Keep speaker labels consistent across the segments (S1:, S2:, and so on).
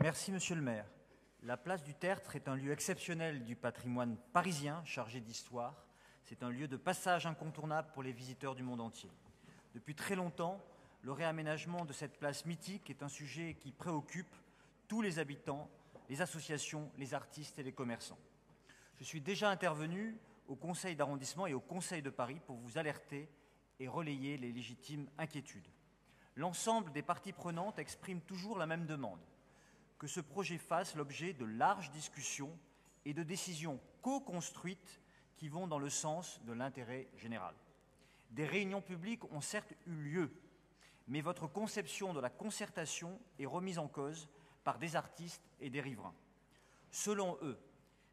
S1: Merci, Monsieur le maire. La place du Tertre est un lieu exceptionnel du patrimoine parisien chargé d'histoire. C'est un lieu de passage incontournable pour les visiteurs du monde entier. Depuis très longtemps, le réaménagement de cette place mythique est un sujet qui préoccupe tous les habitants, les associations, les artistes et les commerçants. Je suis déjà intervenu au Conseil d'arrondissement et au Conseil de Paris pour vous alerter et relayer les légitimes inquiétudes. L'ensemble des parties prenantes expriment toujours la même demande, que ce projet fasse l'objet de larges discussions et de décisions co-construites qui vont dans le sens de l'intérêt général. Des réunions publiques ont certes eu lieu, mais votre conception de la concertation est remise en cause par des artistes et des riverains. Selon eux,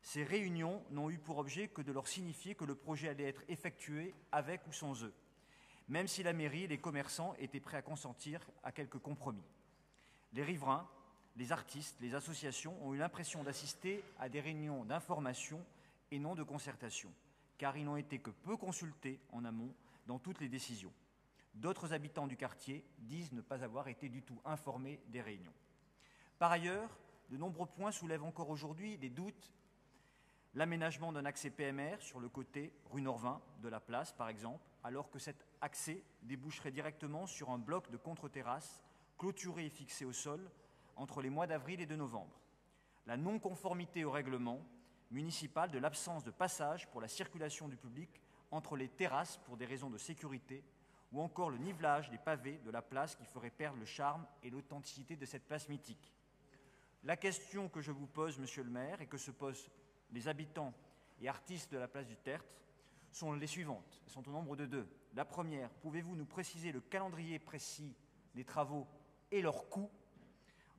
S1: ces réunions n'ont eu pour objet que de leur signifier que le projet allait être effectué avec ou sans eux, même si la mairie et les commerçants étaient prêts à consentir à quelques compromis. Les riverains, les artistes, les associations ont eu l'impression d'assister à des réunions d'information et non de concertation, car ils n'ont été que peu consultés en amont dans toutes les décisions. D'autres habitants du quartier disent ne pas avoir été du tout informés des réunions. Par ailleurs, de nombreux points soulèvent encore aujourd'hui des doutes. L'aménagement d'un accès PMR sur le côté rue Norvin de la place, par exemple, alors que cet accès déboucherait directement sur un bloc de contre-terrasse clôturé et fixé au sol entre les mois d'avril et de novembre. La non-conformité au règlement municipal de l'absence de passage pour la circulation du public entre les terrasses pour des raisons de sécurité, ou encore le nivelage des pavés de la place qui ferait perdre le charme et l'authenticité de cette place mythique. La question que je vous pose, Monsieur le maire, et que se posent les habitants et artistes de la place du Tertre, sont les suivantes, elles sont au nombre de 2. La première, pouvez-vous nous préciser le calendrier précis des travaux et leurs coûts?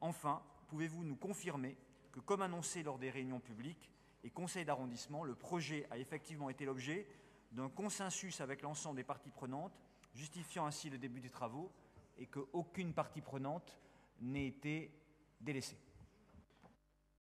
S1: Enfin, pouvez-vous nous confirmer que, comme annoncé lors des réunions publiques et conseils d'arrondissement, le projet a effectivement été l'objet d'un consensus avec l'ensemble des parties prenantes, justifiant ainsi le début des travaux et qu'aucune partie prenante n'ait été délaissée?